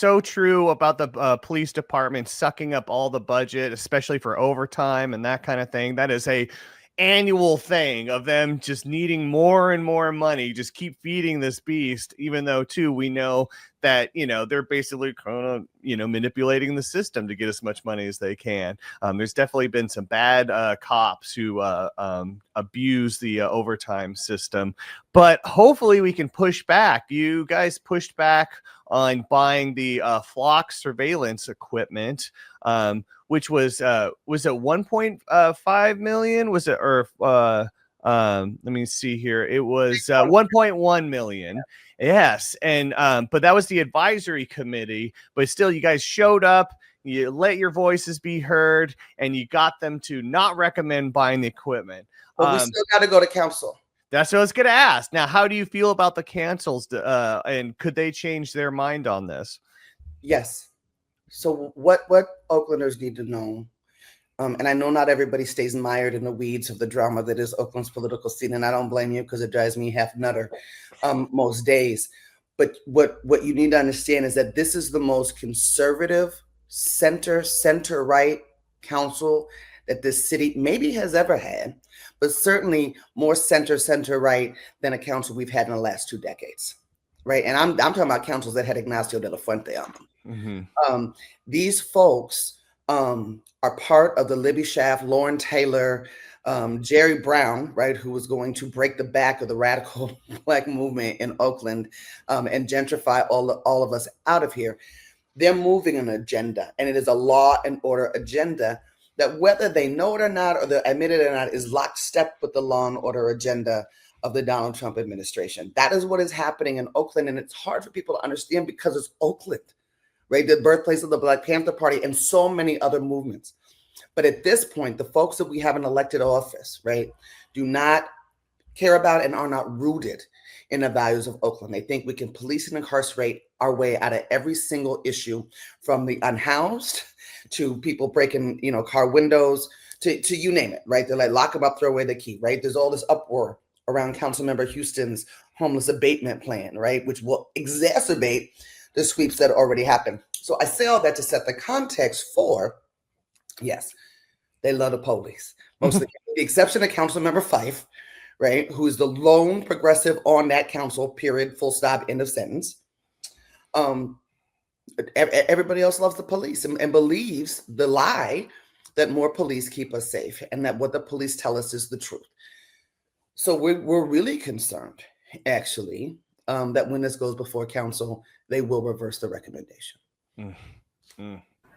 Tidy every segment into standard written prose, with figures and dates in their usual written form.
so true about the police department sucking up all the budget, especially for overtime and that kind of thing. That is a annual thing of them just needing more and more money, just keep feeding this beast, even though too we know that they're basically kind of manipulating the system to get as much money as they can. There's definitely been some bad cops who abuse the overtime system, but hopefully we can push back. You guys pushed back on buying the flock surveillance equipment, which was it 1.5 million? Was it, or let me see here. It was 1.1 million. Yes. And but that was the advisory committee, but still you guys showed up, you let your voices be heard, and you got them to not recommend buying the equipment. But we still got to go to council. That's what I was going to ask. Now, how do you feel about the councils, and could they change their mind on this? Yes. So what Oaklanders need to know, and I know not everybody stays mired in the weeds of the drama that is Oakland's political scene, and I don't blame you because it drives me half nutter most days. But what you need to understand is that this is the most conservative center-right council that this city maybe has ever had, but certainly more center-right than a council we've had in the last 2 decades, right? And I'm talking about councils that had Ignacio de la Fuente on them. Mm-hmm. These folks are part of the Libby Schaaf, Lauren Taylor, Jerry Brown, right, who was going to break the back of the radical Black movement in Oakland and gentrify all of us out of here. They're moving an agenda, and it is a law and order agenda that, whether they know it or not, or they admit it or not, is lockstep with the law and order agenda of the Donald Trump administration. That is what is happening in Oakland, and it's hard for people to understand because it's Oakland, right? The birthplace of the Black Panther Party and so many other movements. But at this point, the folks that we have in elected office, right, do not care about and are not rooted in the values of Oakland. They think we can police and incarcerate our way out of every single issue, from the unhoused to people breaking, car windows, to you name it, right? They're like, lock them up, throw away the key, right? There's all this uproar around Councilmember Houston's homeless abatement plan, right, which will exacerbate the sweeps that already happened. So I say all that to set the context for, yes, they love the police. Most of the exception of Councilmember Fife, right, who is the lone progressive on that council, period, full stop, end of sentence. Everybody else loves the police and believes the lie that more police keep us safe, and that what the police tell us is the truth. So we're really concerned, actually, that when this goes before council, they will reverse the recommendation.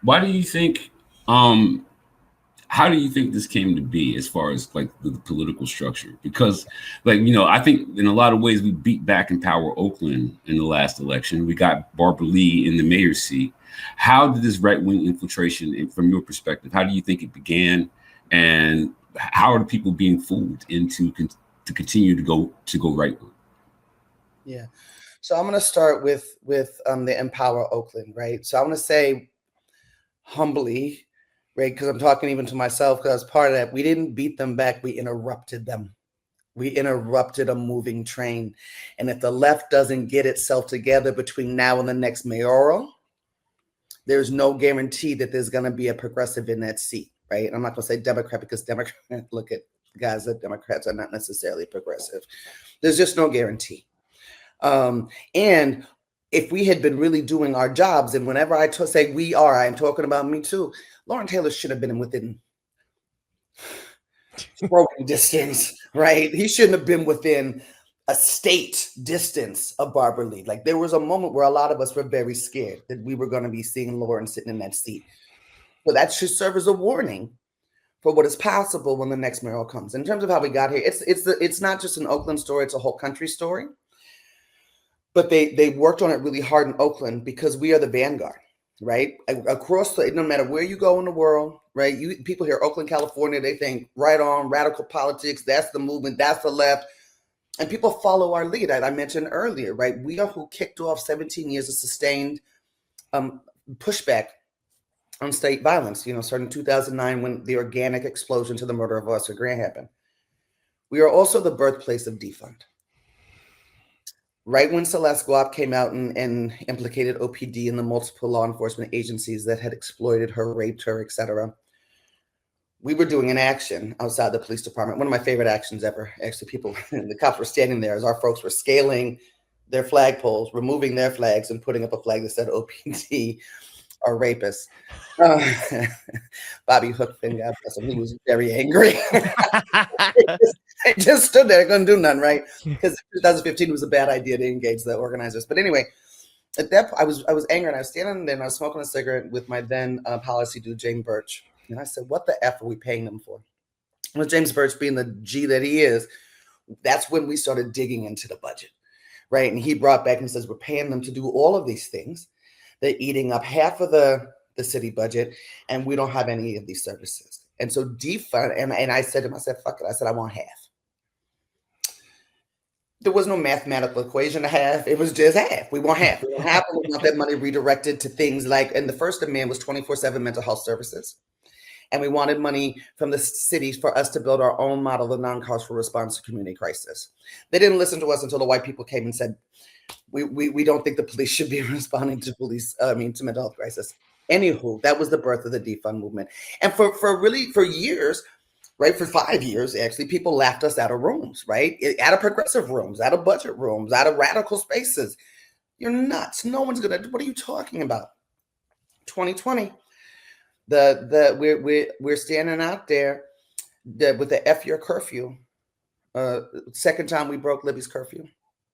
Why do you think, how do you think this came to be as far as like the political structure? Because I think in a lot of ways we beat back in power Oakland in the last election. We got Barbara Lee in the mayor's seat. How did this right-wing infiltration, from your perspective, how do you think it began? And how are the people being fooled into to continue to go rightward? Yeah. So I'm going to start with the Empower Oakland, right? So I'm going to say humbly, right, because I'm talking even to myself, because as part of that, we didn't beat them back. We interrupted them. We interrupted a moving train. And if the left doesn't get itself together between now and the next mayoral, there's no guarantee that there's going to be a progressive in that seat, right? I'm not going to say Democrat, because Democrats, look at guys, that Democrats are not necessarily progressive. There's just no guarantee. And if we had been really doing our jobs, and whenever I say we are, I'm talking about me too, Lauren Taylor should have been within throwing distance, right? He shouldn't have been within a state distance of Barbara Lee. Like, there was a moment where a lot of us were very scared that we were going to be seeing Lauren sitting in that seat. So that should serve as a warning for what is possible when the next mayoral comes. In terms of how we got here, it's not just an Oakland story, it's a whole country story. But they worked on it really hard in Oakland because we are the vanguard, right? Across no matter where you go in the world, right? People hear Oakland, California, they think right on, radical politics, that's the movement, that's the left. And people follow our lead. I mentioned earlier, right? We are who kicked off 17 years of sustained pushback on state violence, starting in 2009 when the organic explosion to the murder of Officer Grant happened. We are also the birthplace of defund. right when Celeste Guap came out and implicated OPD in the multiple law enforcement agencies that had exploited her, raped her, etc., we were doing an action outside the police department. One of my favorite actions ever. Actually, the cops were standing there as our folks were scaling their flagpoles, removing their flags and putting up a flag that said OPD or rapists. Bobby Hookfin, God bless him, he was very angry. They just stood there, couldn't do nothing, right? Because 2015 was a bad idea to engage the organizers. But anyway, at that point, I was angry, and I was standing there and I was smoking a cigarette with my then policy dude, James Birch. And I said, what the F are we paying them for? Well, James Birch, being the G that he is, that's when we started digging into the budget, right? And he brought back and says, we're paying them to do all of these things. They're eating up half of the city budget, and we don't have any of these services. And so defund, and I said to him, I said, fuck it. I said, I want half. There was no mathematical equation to half. It was just half. We want half. We want half, and we want that money redirected to things like, and the first demand was 24/7 mental health services. And we wanted money from the cities for us to build our own model of non-carceral response to community crisis. They didn't listen to us until the white people came and said, we don't think the police should be responding to to mental health crisis. Anywho, that was the birth of the defund movement. And for years, right, for 5 years, actually, people laughed us out of rooms, right? Out of progressive rooms, out of budget rooms, out of radical spaces. You're nuts. No one's gonna, what are you talking about? 2020. We're standing out there with the F your curfew. Second time we broke Libby's curfew.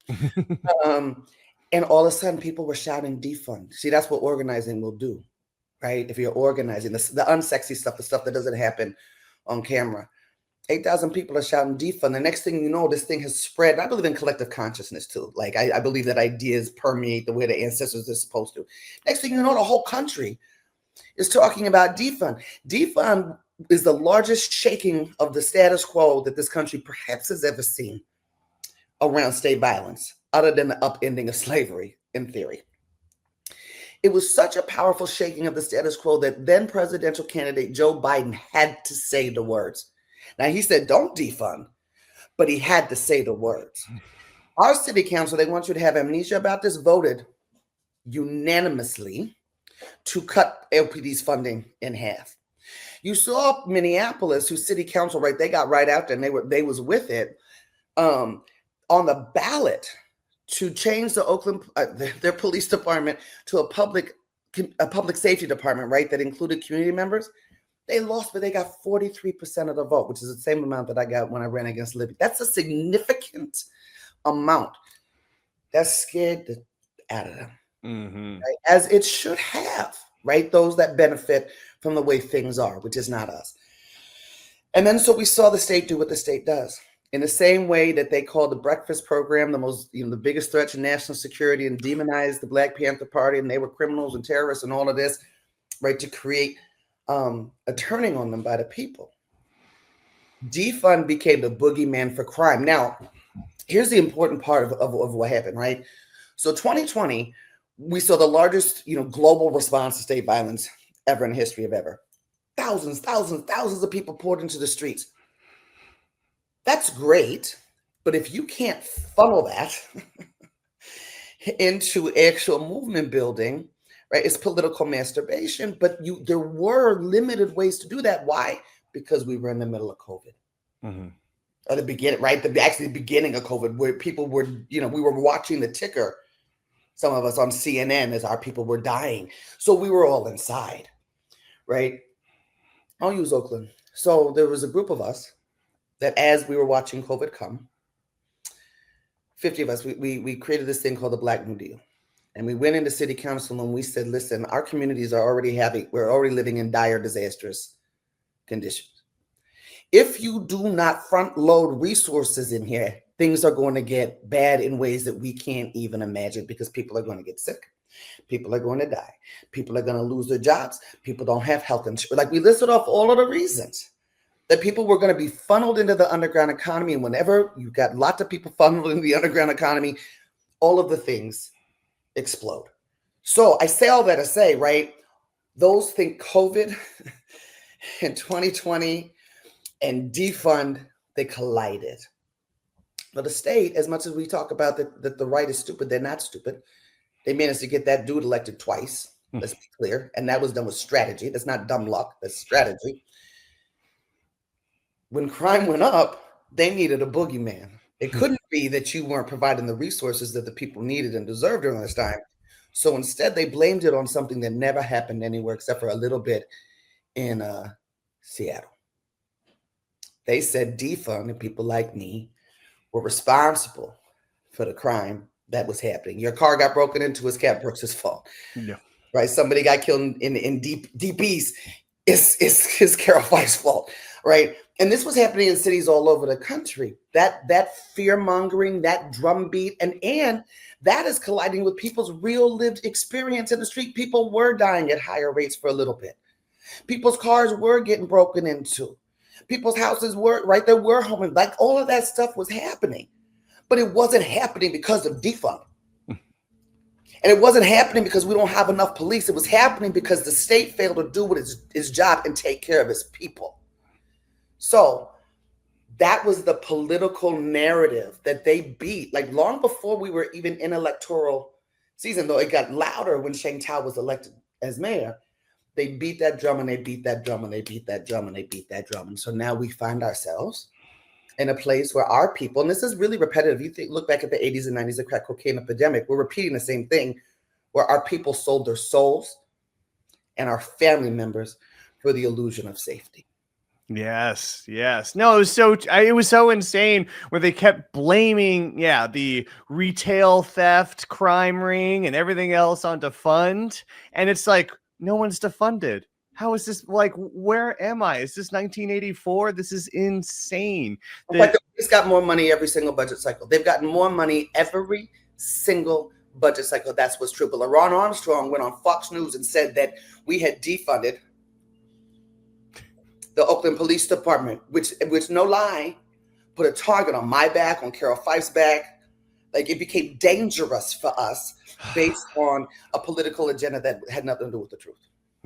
And all of a sudden people were shouting defund. See, that's what organizing will do, right? If you're organizing the unsexy stuff, the stuff that doesn't happen on camera. 8,000 people are shouting defund. The next thing you know, this thing has spread. And I believe in collective consciousness too. Like I believe that ideas permeate the way the ancestors are supposed to. Next thing you know, the whole country is talking about defund. Defund is the largest shaking of the status quo that this country perhaps has ever seen around state violence, other than the upending of slavery, in theory. It was such a powerful shaking of the status quo that then presidential candidate Joe Biden had to say the words. Now, he said, don't defund, but he had to say the words. Our city council, they want you to have amnesia about this, voted unanimously to cut LPD's funding in half. You saw Minneapolis, whose city council, right, they got right out there and they was with it on the ballot to change the Oakland, their police department to a public safety department, right, that included community members. They lost, but they got 43% of the vote, which is the same amount that I got when I ran against Libby. That's a significant amount. That scared the out of them. Mm-hmm. Right? As it should have, right? Those that benefit from the way things are, which is not us. And then so we saw the state do what the state does. In the same way that they called the breakfast program the biggest threat to national security and demonized the Black Panther Party, and they were criminals and terrorists and all of this, right, to create a turning on them by the people. Defund became the boogeyman for crime. Now, here's the important part of what happened, right? So 2020, we saw the largest, global response to state violence ever in the history of ever. Thousands of people poured into the streets. That's great, but if you can't funnel that into actual movement building, right, it's political masturbation. But there were limited ways to do that. Why? Because we were in the middle of COVID. Mm-hmm. At the beginning, right? The beginning of COVID, where people were, we were watching the ticker. Some of us on CNN as our people were dying. So we were all inside, right? I'll use Oakland. So there was a group of us that as we were watching COVID come, 50 of us, we created this thing called the Black New Deal. And we went into city council and we said, listen, our communities are we're already living in dire, disastrous conditions. If you do not front load resources in here, things are going to get bad in ways that we can't even imagine, because people are going to get sick. People are going to die. People are going to lose their jobs. People don't have health insurance. Like, we listed off all of the reasons that people were going to be funneled into the underground economy. And whenever you've got lots of people funneled into the underground economy, all of the things explode. So I say all that to say, right, those think COVID in 2020 and defund, they collided. But the state, as much as we talk about that the right is stupid, they're not stupid. They managed to get that dude elected twice. Let's be clear. And that was done with strategy. That's not dumb luck. That's strategy. When crime went up, they needed a boogeyman. It couldn't be that you weren't providing the resources that the people needed and deserved during this time. So instead, they blamed it on something that never happened anywhere except for a little bit in Seattle. They said defund and people like me were responsible for the crime that was happening. Your car got broken into, it's Cat Brooks' fault. Yeah. Right? Somebody got killed in Deep East, it's Carol Fife's fault. Right? And this was happening in cities all over the country. That fear-mongering, that drumbeat, and that is colliding with people's real lived experience in the street. People were dying at higher rates for a little bit. People's cars were getting broken into. People's houses were, right, there were homes. Like all of that stuff was happening. But it wasn't happening because of defund. And it wasn't happening because we don't have enough police. It was happening because the state failed to do what its job and take care of its people. So that was the political narrative that they beat, like long before we were even in electoral season, though it got louder when Sheng Tao was elected as mayor. They beat that drum and they beat that drum and they beat that drum and they beat that drum. And so now we find ourselves in a place where our people, and this is really repetitive. You look back at the 80s and 90s, the crack cocaine epidemic, we're repeating the same thing, where our people sold their souls and our family members for the illusion of safety. Yes. No, it was so insane where they kept blaming, the retail theft, crime ring, and everything else on defund. And it's like, no one's defunded. How is this? Like, where am I? Is this 1984? This is insane. It's got more money every single budget cycle. They've gotten more money every single budget cycle. That's what's true. But LaRon Armstrong went on Fox News and said that we had defunded the Oakland Police Department, which no lie, put a target on my back, on Carol Fife's back. Like, it became dangerous for us based on a political agenda that had nothing to do with the truth.